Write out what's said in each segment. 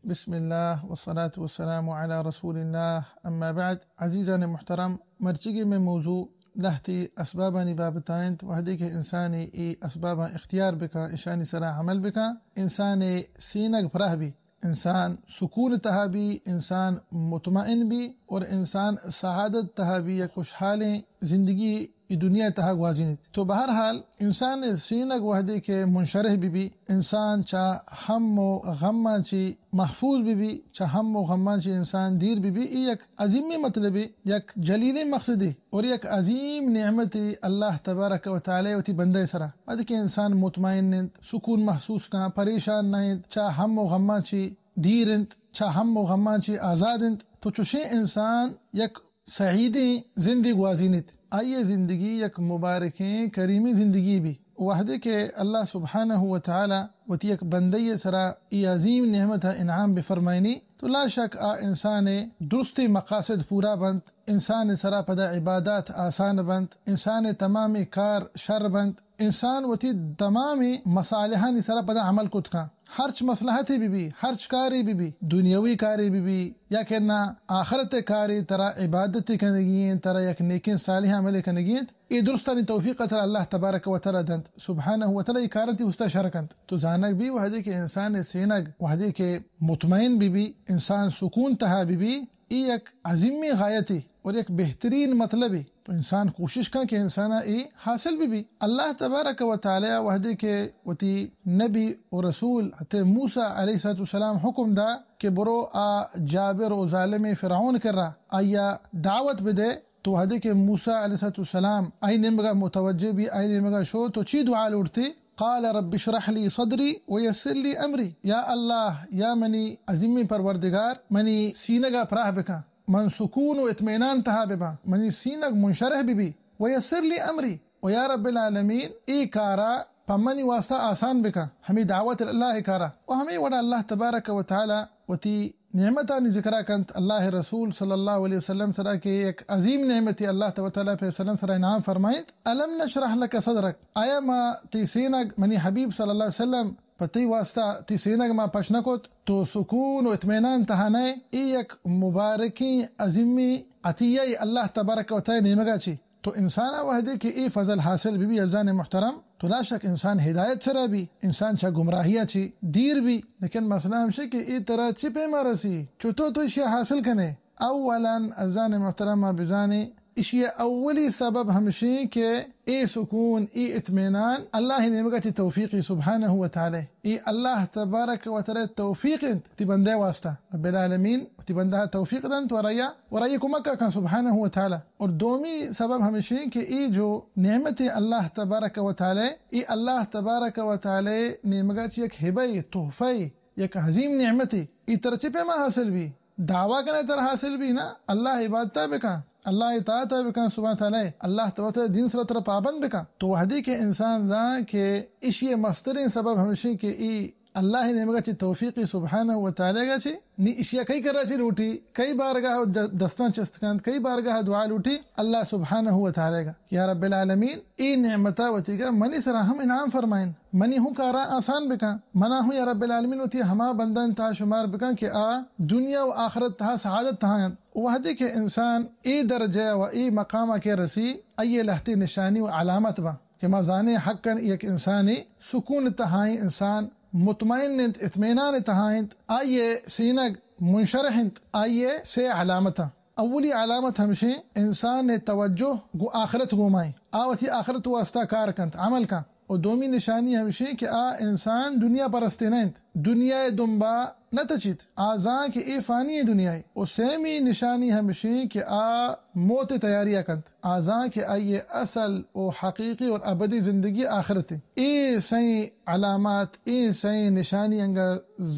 بسم الله والصلاة والسلام على رسول الله أما بعد. عزيزان محترم، مرتقي من موضوع لهتي أسبابا بابتاينت وهديك إنساني أسبابا اختيار بك إشاني سرا عمل بك إنساني سينك فرهبي، إنسان سكون تهابي، إنسان مطمئن بي، اور إنسان سعادت تهابي خوش حال زندگی دنیا تها گوازینید. تو بهرحال انسان سینگ وحده که منشرح بی انسان چا هم و غم چی محفوظ بی چا هم و غم چی انسان دیر بی یک عظیمی مطلبی، یک جلیل مقصدی اور یک عظیم نعمتی الله تبارک و تعالی و تی بنده سرا ادی که انسان مطمئن نند، سکون محسوس کا، پریشان نند، چا هم و غم چی دیرند، چا هم و غم چی آزادند. تو چوشی انسان یک سعیدی زندگی گوازینید. آئیے زندگی یک مبارکیں کریمی زندگی بھی وحدے کے اللہ سبحانہ و تعالی وتی یک بندی سرا ای عظیم نعمت انعام بفرمائنی تو لا شک انسان درست مقاصد پورا بند، انسان سرا پدا عبادات آسان بند، انسان تمام کار شر بند، انسان وتی تمام مصالحان سرا پدا عمل کت کا، ہرچ مصلحتی بھی ہرچ کاری بھی دنیاوی کاری بھی یا کہ نہ آخرت کاری ترا عبادت کنگین ترا یک نیکین صالح عمل کنگین ای درستانی توفیق ترا اللہ تبارک و تعالی دنت سبحانہ و تعالی کارنتی استا شرکنت تو زانک بھی وحدی کے انسان سینگ وحدی کے مطمئن بھی انسان سکون تہا بھی ای ایک عظیمی غایتی اور ایک بہترین مطلبی تو انسان کوشش کن کہ انسان ای حاصل بھی اللہ تبارک و تعالی وحدی کے وتی نبی و رسول حتی موسیٰ علیہ السلام حکم دا کہ برو جابر و ظالم فرعون کر رہا آیا دعوت بدے تو وحدی کے موسیٰ علیہ السلام آئی نمگا متوجہ بھی آئی نمگا شو تو چی دعا لوٹتی قال رب اشرح لي صدري ويسر لي امري یا اللہ یا منی عظیمی پروردگار منی سینگا پراہ بکا، من سکون و اطمینان تہا ببا، منی سینگ منشرح بھی ویسر لی امری و یا رب العالمین ای کارا پمنی واسطہ آسان بکا، ہمیں دعوت اللہ کارا و ہمیں وڑا اللہ تبارک و تعالی وتی نعمتانی ذکرہ کنت اللہ رسول صلی اللہ علیہ وسلم سرا کے ایک عظیم نعمتی اللہ تعالی پہ وسلم سرا انعام فرمائت الم نشرح لک صدرک آیا ما تی سینگ منی حبیب صلی اللہ علیہ وسلم پتی واسطہ تی سینگ ما پشنکت تو سکون و اطمینان تہانے ای ایک مبارکی عظیمی عطیہ اللہ تبارک و تعالی نعمگا چی تو انسان وحدے کہ ای فضل حاصل بھی عزیزان محترم تو لا شک انسان ہدایت سرا بھی انسان چا گمراہیہ چی دیر بھی لیکن مسئلہ ہمشہ کہ ای طرح چی پہ مرسی چوتو تو اشیاء حاصل کنے اولا عزیزان محترم بزانی اشیاء اولی سبب ہمشی کہ ای سکون ای اطمینان اللہ نعمت توفیقی سبحانہ و تعالی ای اللہ تبارک و تعالی توفیق تی بندے واسطہ رب العالمین تی بندہ توفیق دن تو ورائیہ کو مکہ کن سبحانہ و تعالی اور دومی سبب ہمشی کہ ای جو نعمت اللہ تبارک و تعالی ای اللہ تبارک و تعالی نعمت یک ہبائی تحفی یک عظیم نعمتی ای ترچی پہ ما حاصل بھی دعویٰ کنے تر حاصل بھی نا اللہ عبادتہ بکا اللہ اطاعت بکا سبحانہ تعالی اللہ تبارک دین سر تر پابند بکا تو وحدی کے انسان زان کہ اشی مسترین سبب ہمشی کہ ای اللہ نعمت چی توفیقی سبحانہ و تعالی گا چی نی اشیاء کئی کر چی لوٹی کئی بارگاہ دستان چستکند کئی بارگاہ دعا لوٹی اللہ سبحانہ و تعالی گا یا رب العالمین ای نعمتا وتی گا منی سرا ہم انعام فرمائن منی ہوں کارا آسان بکا منا ہوں یا رب العالمین وتی ہما بندن تا شمار بکا کہ دنیا و آخرت تہا سعادت تہا وحدی کے انسان ای درجہ و ای مقامہ کے رسی ای لہتی نشانی و علامت با کہ ما زانے حقاً ایک انسانی سکون تہائیں انسان مطمئن اطمینان تہائنت آئیے سینگ منشرحنت آئیے سے علامتا اولی علامت ہمشی انسان توجہ گو آخرت گومائیں آوتی آخرت واسطہ کار کنت عمل کا اور دومی نشانی ہمشی کہ انسان دنیا پرستے نینت دنیا دنبا نہ تچیت آزاں کہ ای فانی دنیا اور سیمی نشانی ہمشی کہ موت تیاریہ کنت آزاں کہ آئیے اصل و حقیقی اور ابدی زندگی آخرت ای سئی علامات ای سئی نشانی انگا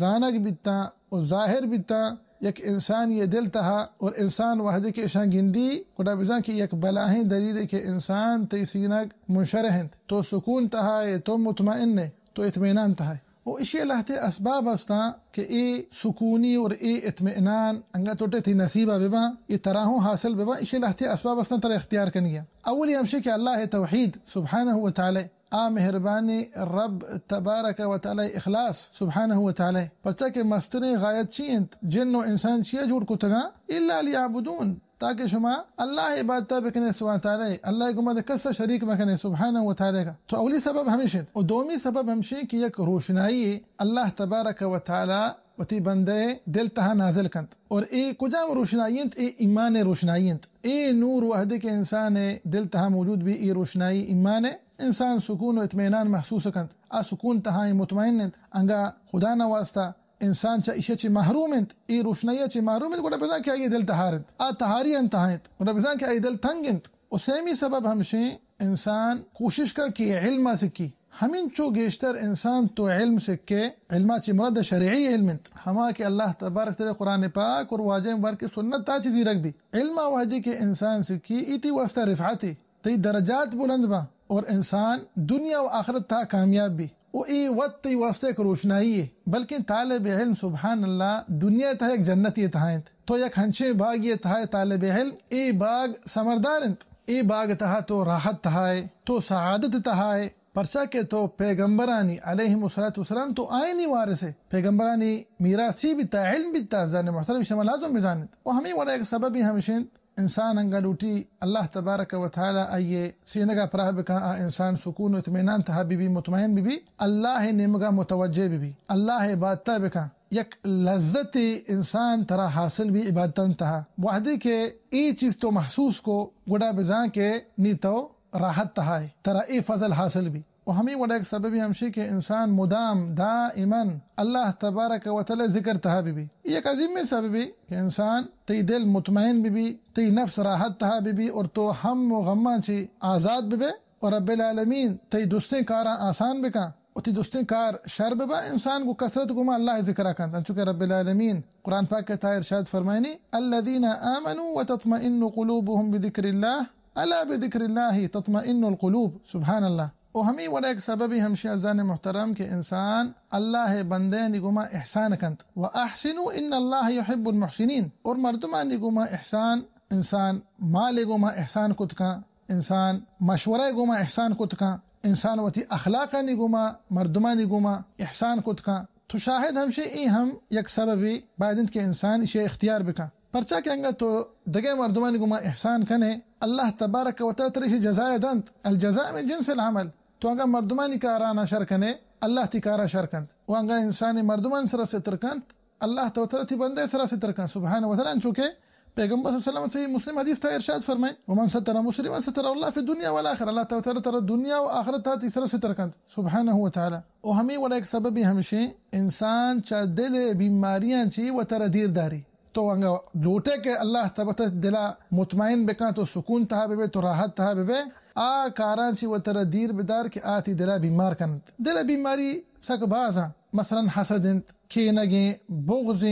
زانک بیتا اور ظاہر بیتا یک انسان یہ دل تہا اور انسان وحدی کے اشان گندی خدا بزان کی یک بلاہیں دلیل کہ انسان تی سینگ منشرحنت تو سکون تہا ہے تو مطمئن ہے تو اطمینان تہا ہے وہ اسی لہتے اسباب ہستا کہ ای سکونی اور ای اطمینان انگا توٹے تھی نصیبہ ببا ای تراہوں حاصل ببا اسی لہتے اسباب ہستا تر اختیار کنگیا اولی ہمشی کہ اللہ توحید سبحانہ و تعالی आ मेहरबानी रब तबारक व तआला इखलास सुब्हानहु व तआला परचा के मस्तने गायत चींत जिन्नो इंसान चिया जुड़ कुतगा इल्ला लियाबुदून ताकि शुमा अल्लाह इबादत बिकने सुबहान ताला अल्लाह गुमा दे कस शरीक मकने सुब्हानहु व तआला का तो अवली सबब हमेशा और दोमी सबब हमशे कि एक रोशनाई अल्लाह तबारक व तआला वती बंदे दिल तहा नाजिल कंत और ए कुजाम रोशनाइयंत ए ईमान रोशनाइयंत ए नूर वहदे के इंसान दिल तहा मौजूद भी ए रोशनाई ईमान इंसान सुकून व इत्मीनान महसूस कंत आ सुकून तहा मुतमईन अंगा खुदा न वास्ता इंसान चा इशे ची महरूमिंत ए रोशनाइया ची महरूमिंत गोड़ा बिजा क्या ये दिल तहारंत आ तहारी अंतहायत गोड़ा बिजा क्या ये दिल तंगिंत उसेमी सबब हमशे इंसान कोशिश का कि इल्म सिक्की हमिन चो गेश्तर इंसान तो इल्म सिक्के इल्मा ची मुराद शरई इल्मिंत हमा के अल्लाह तबारक तआला कुरान पाक और वाजे मुबारक की सुन्नत ता चीज़ी रख भी इल्मा वादी के इंसान सिक्की इती वास्ता रिफाती तई दरजात बुलंद बा और इंसान दुनिया व आखिरत ता कामयाब भी वो ए वक्त वास्ते एक रोशनाई है बल्कि तालिब इल्म सुबहान अल्लाह दुनिया ता एक जन्नती तहायत तो एक हंचे बाग ये तहाय तालिब इल्म ए बाग समरदारंत ए बाग तहा तो राहत तहाय तो सआदत तहाय परचा के तो पैगम्बरानी अलैहिमुस्सलातु वस्सलाम तो आयनी वारिस है पैगम्बरानी मीरासी भी ता इल्म भी ता जाने मुहतरम शमलाजुम भी जानत और हमें वड़ा एक सबब ही हमेशा इंसान अंगलूटी अल्लाह तबारक व तआला आइए सीनगा फराह बका इंसान सुकून इत्मीनान तहा बीबी मुतमईन बीबी अल्लाह नेमगा मुतवज्जे बीबी अल्लाह इबादत बका यक लज्जत इंसान तरा हासिल भी इबादतन तहा वाहदी के ई चीज तो महसूस को गुड़ा बिजा के नी तो राहत तहाय तरा ए फजल हासिल भी और हमें वड़ा एक सबब हमशी के इंसान मुदाम दाइमन अल्लाह तबारक व तआला जिक्र तहा भी एक अजीम में सबब कि इंसान तई दिल मुतमईन भी तई नफ्स राहत तहा भी और तो हम व गम्मा ची आज़ाद भी और रब्बिल आलमीन तई दुस्ते कारा आसान बिका और ती दुस्ते कार शर बा इंसान को कसरत गुमा अल्लाह जिक्र कर चुके रब्बिल आलमीन कुरान पाक के ता इरशाद फरमायनी अल्लज़ीना आमनू व तत्मइन्नु क़ुलूबुहुम बिज़िक्रिल्लाह अला बिज़िक्रिल्लाहि तत्मइन्नुल क़ुलूब सुब्हान अल्लाह और हमें वड़ा एक सबब हमशे अज़ान मुहतरम के इंसान अल्लाह बंदे निगुमा एहसान कंत व अहसिनु इन्नल्लाह युहिब्बुल मुहसिनीन और मर्दमा निगुमा एहसान इंसान माल गुमा एहसान कुत का इंसान मशवरा गुमा एहसान कुत का इंसान वती अखलाका निगुमा मर्दमा निगुमा एहसान कुत का तो शाहिद हमशे ई हम एक सबबी बायदिंत के इंसान इसे इख्तियार बिका परचा के अंगा तो दगे मर्दमा निगुमा एहसान कने अल्लाह तबारक व तआला तरिश जज़ाए दंत अल जज़ा मिन जिन्सिल अमल तो अंगा मर्दमानी काराना शरकने अल्लाह तिकारा शरकंत वंगा इंसानी मर्दमान सरा से तरकंत अल्लाह तआला ती बंदे सरा से तरकंत सुभान व तआला चुके पैगंबर सल्लल्लाहु अलैहि वसल्लम मुस्लिम हदीस था इरशाद फरमाए वमन सतरा मुस्लिमन सतरा अल्लाह फी दुनिया वल आखिरह अल्लाह तआला तर दुनिया व आखिरत ता तीसरा से तरकंत सुभानहु व तआला और हमें वड़ा एक सबब भी हमशे इंसान चा दिल बीमारियां छी व तर दीरदारी तो अंगा लोटे के अल्लाह तबारक दिला मुतमईन बेका तो सुकून तहा बेबे तो राहत तहा बेबे आ कारांची व तर दीर बिदार के आती दिला बीमार कनत दिला बीमारी सक बाजा मसलन हसदंत कीनगे बुग़ज़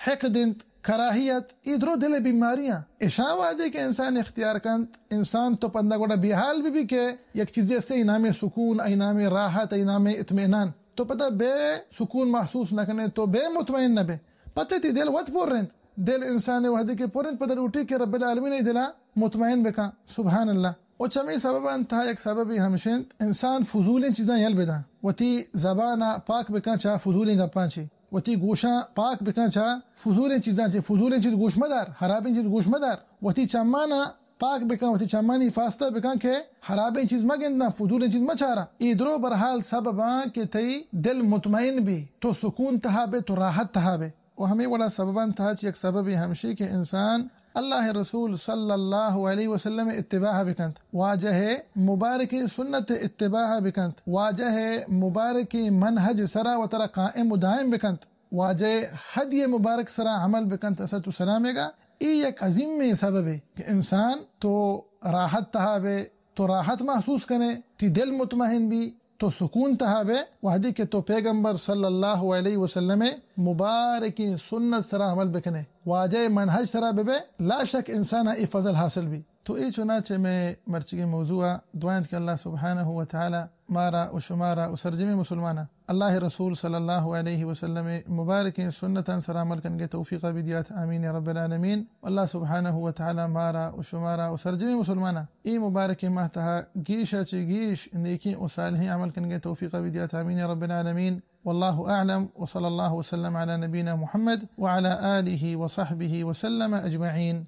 हिक़दंत कराहियत इधरो दिल बीमारियां इशावादे के इंसान इख्तियार कंत इंसान तो पंदा गोड़ा बिहाल भी के एक चीज़ से इनाम सुकून इनाम राहत इनाम इत्मीनान तो पता बे सुकून महसूस न करने तो बे मुतमईन न बे पता थी दिल वत पोरेंत दिल इंसान वहदे के पोरेंत पता उठी के रब्बिल आलमीन दिला मुतमईन बेका सुभान अल्लाह और चमी सबब था एक सबब हमशिन इंसान फजूल चीज़ें यल बेदा वती ज़बाना पाक बेका चा फजूल गप्पा छी वती गोशा पाक बिका चा फजूल चीज़ां चे फजूल चीज़ गोश मदार हराबिन चीज़ गोश मदार वती चम्माना पाक बिका वती चम्मानी फास्ता बिका के हराबिन चीज़ मगेंदा फजूल चीज़ मचारा इधरो बरहाल सबबा के तई दिल मुतमईन भी तो सुकून तहाबे तो राहत तहाबे और हमें वाला सबबान था एक सबब हमशी के इंसान अल्लाह रसूल सल्लल्लाहु अलैहि वसल्लम इत्तिबाह बिकंत वाजह मुबारक सुन्नत इत्तिबाह बिकंत वाजह मुबारक मनहज सरा व तरा कायम दायम बिकंत वाजह हदी मुबारक सरा अमल बिकंत असतु सलामेगा एक अजीम में सबब है कि इंसान तो राहत तहाबे तो राहत महसूस करे ती दिल मुतमईन भी तो सुकून तहाबे वहदी के तो पैगंबर सल्लल्लाहु अलैहि वसल्लम मुबारक सुन्नत सरा अमल बिकने वाजे मनहज सरा बेबे ला शक इंसान ई फजल हासिल भी تو ای چنانچه میں مرچگی موضوع دعائیں کہ اللہ سبحانہ و تعالی مارا و شمارا و سرجمی مسلمانا اللہ رسول صلی اللہ علیہ وسلم مبارک سنتا سرامل کنگے توفیق بدیات آمین یا رب العالمین. واللہ سبحانہ و تعالی مارا و شمارا و سرجمی مسلمانا ای مبارک مہتہا گیشا چی گیش نیکی و صالحی عمل کنگے توفیق بدیات آمین یا رب العالمین. والله أعلم وصلى الله وسلم على نبينا محمد وعلى آله وصحبه وسلم أجمعين.